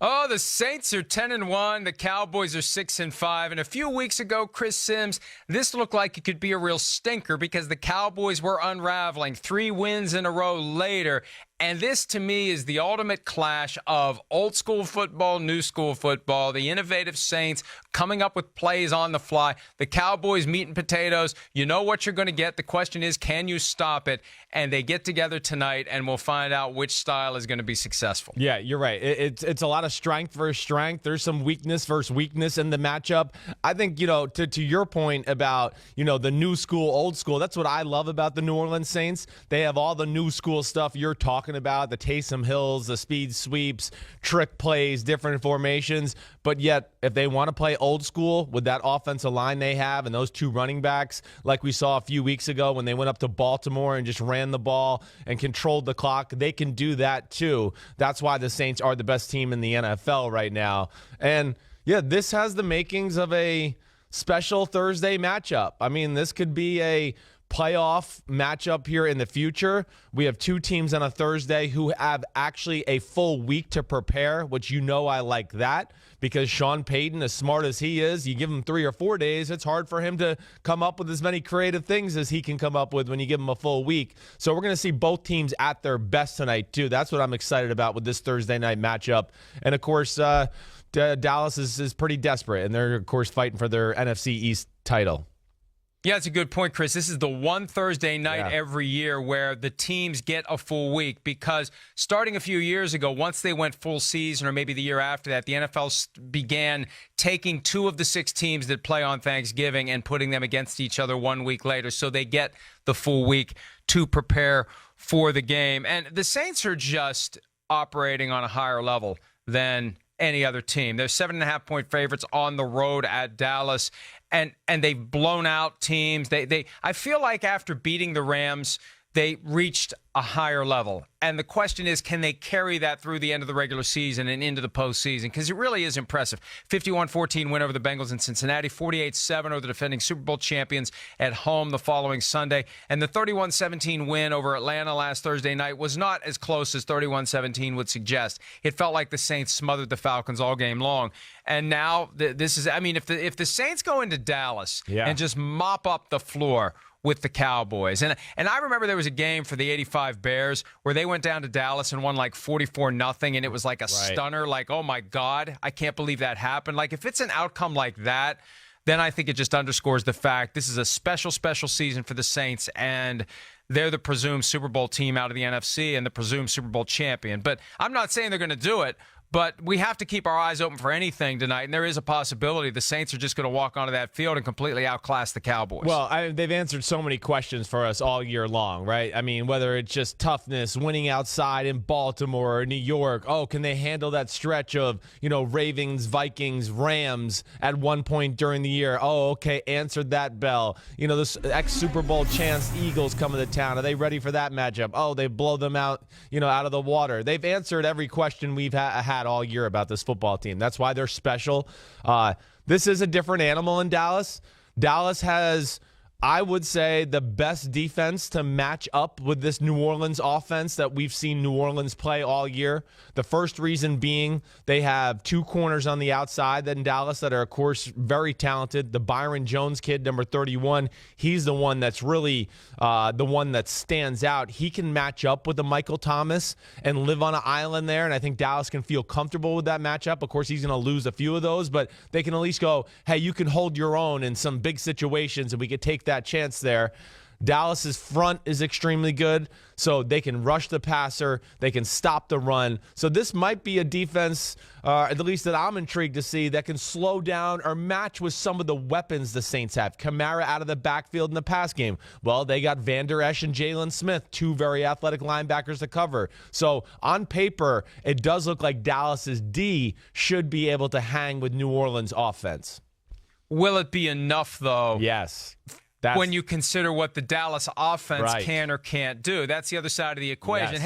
Oh, the Saints are 10-1. The Cowboys are 6-5. And a few weeks ago, Chris Sims, this looked like it could be a real stinker because the Cowboys were unraveling 3 wins in a row later. And this, to me, is the ultimate clash of old school football, new school football, the innovative Saints coming up with plays on the fly, the Cowboys meat and potatoes. You know what you're going to get. The question is, can you stop it? And they get together tonight, and we'll find out which style is going to be successful. Yeah, you're right. It's a lot of strength versus strength. There's some weakness versus weakness in the matchup. I think, to your point about, the new school, old school, that's what I love about the New Orleans Saints. They have all the new school stuff you're talking about, the Taysom Hills, the speed sweeps, trick plays, different formations. But yet, if they want to play old school with that offensive line they have and those 2 running backs, like we saw a few weeks ago when they went up to Baltimore and just ran the ball and controlled the clock, they can do that too. That's why the Saints are the best team in the NFL right now. And yeah, this has the makings of a special Thursday matchup. I mean, this could be a playoff matchup here in the future. We have 2 teams on a Thursday who have actually a full week to prepare, which I like that, because Sean Payton, as smart as he is, you give him 3 or 4 days, it's hard for him to come up with as many creative things as he can come up with when you give him a full week. So we're going to see both teams at their best tonight, too. That's what I'm excited about with this Thursday night matchup. And, of course, Dallas is pretty desperate, and they're, of course, fighting for their NFC East title. Yeah, that's a good point, Chris. This is the one Thursday night every year where the teams get a full week, because starting a few years ago, once they went full season, or maybe the year after that, the NFL began taking 2 of the 6 teams that play on Thanksgiving and putting them against each other 1 week later. So they get the full week to prepare for the game. And the Saints are just operating on a higher level than any other team. They're 7.5-point favorites on the road at Dallas, and they've blown out teams. I feel like after beating the Rams, they reached a higher level. And the question is, can they carry that through the end of the regular season and into the postseason? Because it really is impressive. 51-14 win over the Bengals in Cincinnati, 48-7 over the defending Super Bowl champions at home the following Sunday. And the 31-17 win over Atlanta last Thursday night was not as close as 31-17 would suggest. It felt like the Saints smothered the Falcons all game long. And now this is, if the Saints go into Dallas and just mop up the floor with the Cowboys. And I remember there was a game for the 85 Bears where they went down to Dallas and won like 44-0, and it was like a stunner, like, oh my God, I can't believe that happened. Like, if it's an outcome like that, then I think it just underscores the fact this is a special, special season for the Saints, and they're the presumed Super Bowl team out of the NFC and the presumed Super Bowl champion. But I'm not saying they're going to do it. But we have to keep our eyes open for anything tonight, and there is a possibility the Saints are just going to walk onto that field and completely outclass the Cowboys. Well, they've answered so many questions for us all year long, right? I mean, whether it's just toughness, winning outside in Baltimore or New York. Oh, can they handle that stretch of, Ravens, Vikings, Rams at one point during the year? Oh, okay, answered that bell. This ex-Super Bowl champs Eagles coming to town. Are they ready for that matchup? Oh, they blow them out, out of the water. They've answered every question we've had all year about this football team. That's why they're special. This is a different animal in Dallas. Dallas has, I would say, the best defense to match up with this New Orleans offense that we've seen New Orleans play all year. The first reason being they have 2 corners on the outside in Dallas that are, of course, very talented. The Byron Jones kid, number 31, he's the one that's really the one that stands out. He can match up with the Michael Thomas and live on an island there, and I think Dallas can feel comfortable with that matchup. Of course, he's going to lose a few of those, but they can at least go, hey, you can hold your own in some big situations, and we could take that chance there. Dallas's front is extremely good, so they can rush the passer, they can stop the run. So this might be a defense, at least that I'm intrigued to see, that can slow down or match with some of the weapons the Saints have. Kamara out of the backfield in the pass game. Well, they got Van Der Esch and Jalen Smith, 2 very athletic linebackers to cover. So on paper, it does look like Dallas's D should be able to hang with New Orleans' offense. Will it be enough, though? Yes. When you consider what the Dallas offense can or can't do. That's the other side of the equation.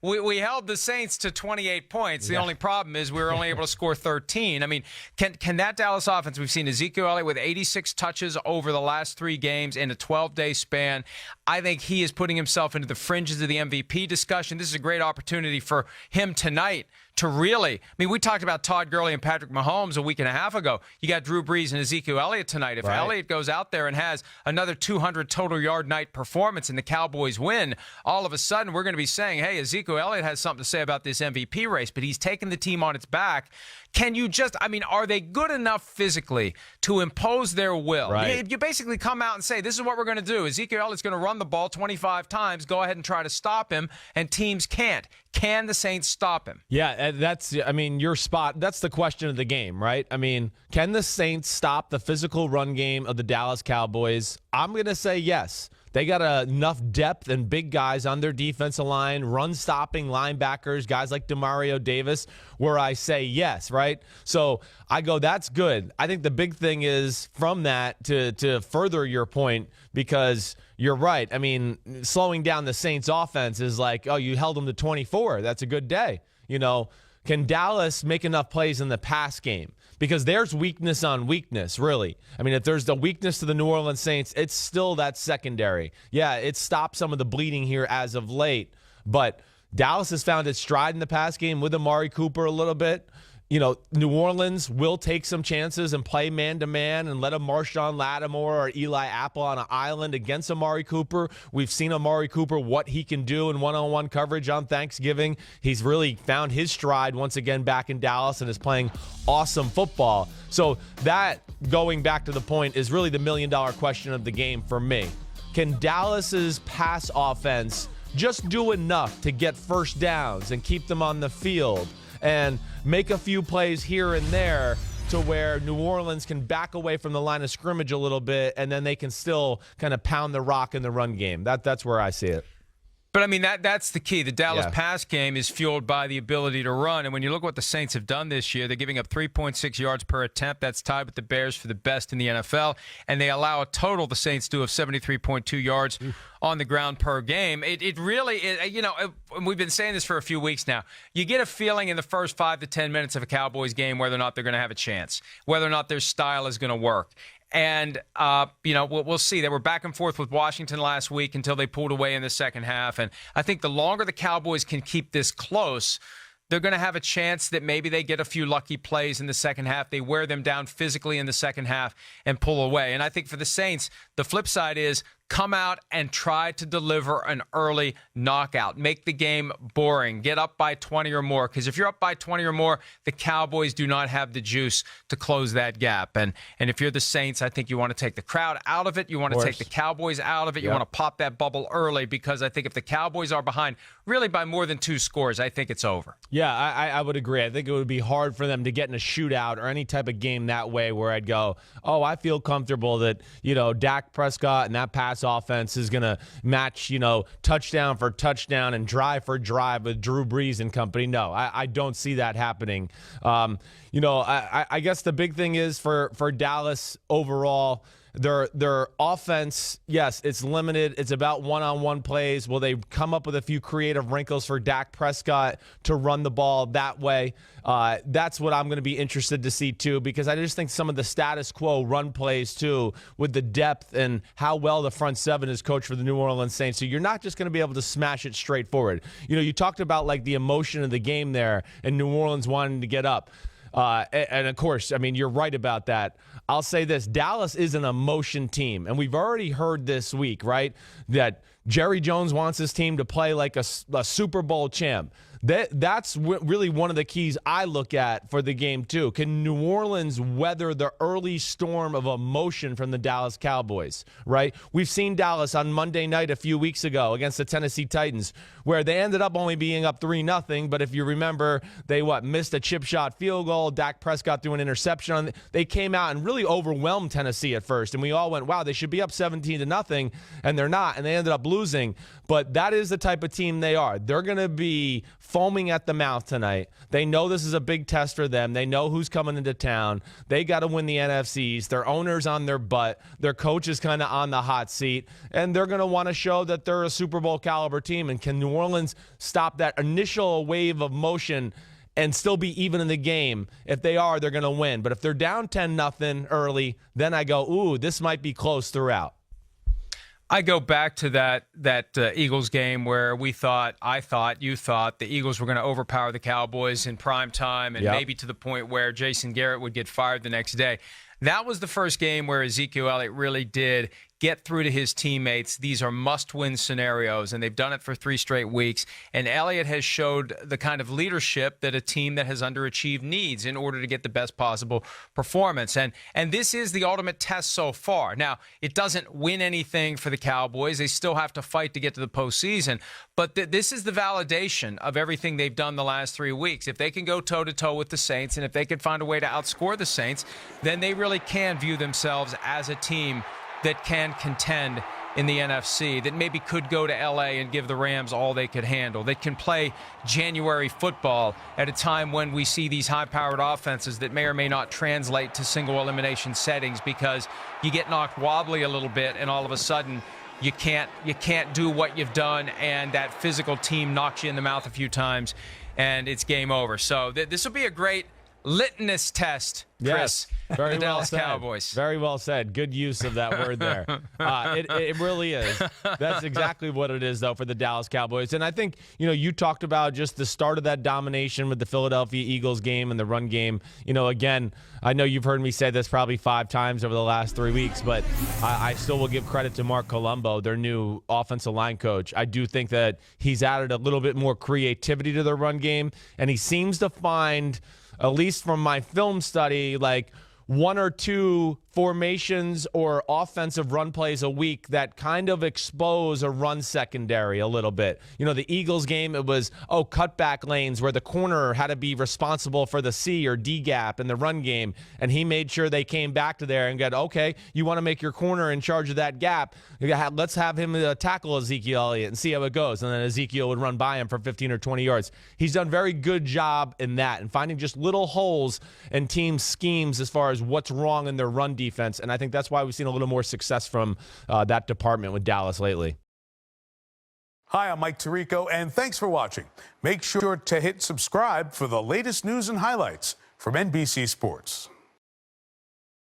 We held the Saints to 28 points. The only problem is we were only able to score 13. I mean, can that Dallas offense, we've seen Ezekiel Elliott with 86 touches over the last 3 games in a 12-day span. I think he is putting himself into the fringes of the MVP discussion. This is a great opportunity for him tonight to really, we talked about Todd Gurley and Patrick Mahomes a week and a half ago. You got Drew Brees and Ezekiel Elliott tonight. If Elliott goes out there and has another 200 total yard night performance and the Cowboys win, all of a sudden we're going to be saying, hey, Ezekiel Elliott has something to say about this MVP race, but he's taken the team on its back. Can you just, are they good enough physically to impose their will? Right. You basically come out and say, this is what we're going to do. Ezekiel Elliott's going to run the ball 25 times. Go ahead and try to stop him, and teams can't. Can the Saints stop him? Yeah, that's, your spot. That's the question of the game, right? Can the Saints stop the physical run game of the Dallas Cowboys? I'm going to say yes. They got enough depth and big guys on their defensive line, run-stopping linebackers, guys like Demario Davis, where I say yes, right? So I go, that's good. I think the big thing is from that to further your point, because you're right. Slowing down the Saints offense is like, oh, you held them to 24. That's a good day. Can Dallas make enough plays in the pass game? Because there's weakness on weakness, really. If there's the weakness to the New Orleans Saints, it's still that secondary. Yeah, it stopped some of the bleeding here as of late, but Dallas has found its stride in the pass game with Amari Cooper a little bit. New Orleans will take some chances and play man-to-man and let a Marshawn Lattimore or Eli Apple on an island against Amari Cooper. We've seen Amari Cooper, what he can do in one-on-one coverage on Thanksgiving. He's really found his stride once again back in Dallas and is playing awesome football. So that, going back to the point, is really the million-dollar question of the game for me. Can Dallas's pass offense just do enough to get first downs and keep them on the field and make a few plays here and there to where New Orleans can back away from the line of scrimmage a little bit, and then they can still kind of pound the rock in the run game? That's where I see it. But, that's the key. The Dallas pass game is fueled by the ability to run. And when you look at what the Saints have done this year, they're giving up 3.6 yards per attempt. That's tied with the Bears for the best in the NFL. And they allow a total, the Saints do, of 73.2 yards on the ground per game. It really is, we've been saying this for a few weeks now. You get a feeling in the first 5 to 10 minutes of a Cowboys game whether or not they're going to have a chance, whether or not their style is going to work. And, we'll see. They were back and forth with Washington last week until they pulled away in the second half. And I think the longer the Cowboys can keep this close, they're going to have a chance that maybe they get a few lucky plays in the second half. They wear them down physically in the second half and pull away. And I think for the Saints, the flip side is come out and try to deliver an early knockout. Make the game boring. Get up by 20 or more. Because if you're up by 20 or more, the Cowboys do not have the juice to close that gap. And if you're the Saints, I think you want to take the crowd out of it. You want to take the Cowboys out of it. You want to pop that bubble early, because I think if the Cowboys are behind really by more than 2 scores, I think it's over. Yeah, I would agree. I think it would be hard for them to get in a shootout or any type of game that way where I'd go, oh, I feel comfortable that, Dak Prescott and that pass offense is going to match, touchdown for touchdown and drive for drive with Drew Brees and company. No, I don't see that happening. I guess the big thing is for Dallas overall, their offense, yes, it's limited. It's about one-on-one plays. Will they come up with a few creative wrinkles for Dak Prescott to run the ball that way? That's what I'm going to be interested to see, too, because I just think some of the status quo run plays, too, with the depth and how well the front seven is coached for the New Orleans Saints. So you're not just going to be able to smash it straight forward. You talked about, like, the emotion of the game there and New Orleans wanting to get up. And of course, you're right about that. I'll say this, Dallas is an emotion team. And we've already heard this week, right, that Jerry Jones wants his team to play like a Super Bowl champ. That's really one of the keys I look at for the game, too. Can New Orleans weather the early storm of emotion from the Dallas Cowboys, right? We've seen Dallas on Monday night a few weeks ago against the Tennessee Titans, where they ended up only being up 3-0. But if you remember, they missed a chip shot field goal. Dak Prescott threw an interception. They came out and really overwhelmed Tennessee at first. And we all went, wow, they should be up 17-0. And they're not. And they ended up losing. But that is the type of team they are. They're going to be foaming at the mouth tonight. They know this is a big test for them. They know who's coming into town. They got to win the NFCs. Their owner's on their butt. Their coach is kind of on the hot seat. And they're going to want to show that they're a Super Bowl caliber team. And can New Orleans stop that initial wave of motion and still be even in the game? If they are, they're going to win. But if they're down 10-0 early, then I go, ooh, this might be close throughout. I go back to that Eagles game where you thought the Eagles were going to overpower the Cowboys in prime time, and maybe to the point where Jason Garrett would get fired the next day. That was the first game where Ezekiel Elliott really did get through to his teammates. These are must-win scenarios, and they've done it for 3 straight weeks. And Elliott has showed the kind of leadership that a team that has underachieved needs in order to get the best possible performance. And this is the ultimate test so far. Now, it doesn't win anything for the Cowboys. They still have to fight to get to the postseason. But this is the validation of everything they've done the last 3 weeks. If they can go toe-to-toe with the Saints, and if they can find a way to outscore the Saints, then they really can view themselves as a team that can contend in the NFC, that maybe could go to L.A. and give the Rams all they could handle, that can play January football at a time when we see these high-powered offenses that may or may not translate to single elimination settings because you get knocked wobbly a little bit and all of a sudden you can't do what you've done, and that physical team knocks you in the mouth a few times and it's game over. So this will be a great litmus test, Chris. Yes, very the Dallas well said. Cowboys. Very well said. Good use of that word there. It really is. That's exactly what it is, though, for the Dallas Cowboys. And I think, you talked about just the start of that domination with the Philadelphia Eagles game and the run game. Again, I know you've heard me say this probably 5 times over the last 3 weeks, but I still will give credit to Mark Colombo, their new offensive line coach. I do think that he's added a little bit more creativity to their run game, and he seems to find, at least from my film study, like 1 or 2 formations or offensive run plays a week that kind of expose a run secondary a little bit. The Eagles game, it was, cutback lanes where the corner had to be responsible for the C or D gap in the run game, and he made sure they came back to there and got, okay, you want to make your corner in charge of that gap, let's have him tackle Ezekiel Elliott and see how it goes, and then Ezekiel would run by him for 15 or 20 yards. He's done a very good job in that and finding just little holes in team schemes as far as what's wrong in their run defense, and I think that's why we've seen a little more success from that department with Dallas lately. Hi, I'm Mike Tirico, and thanks for watching. Make sure to hit subscribe for the latest news and highlights from NBC Sports.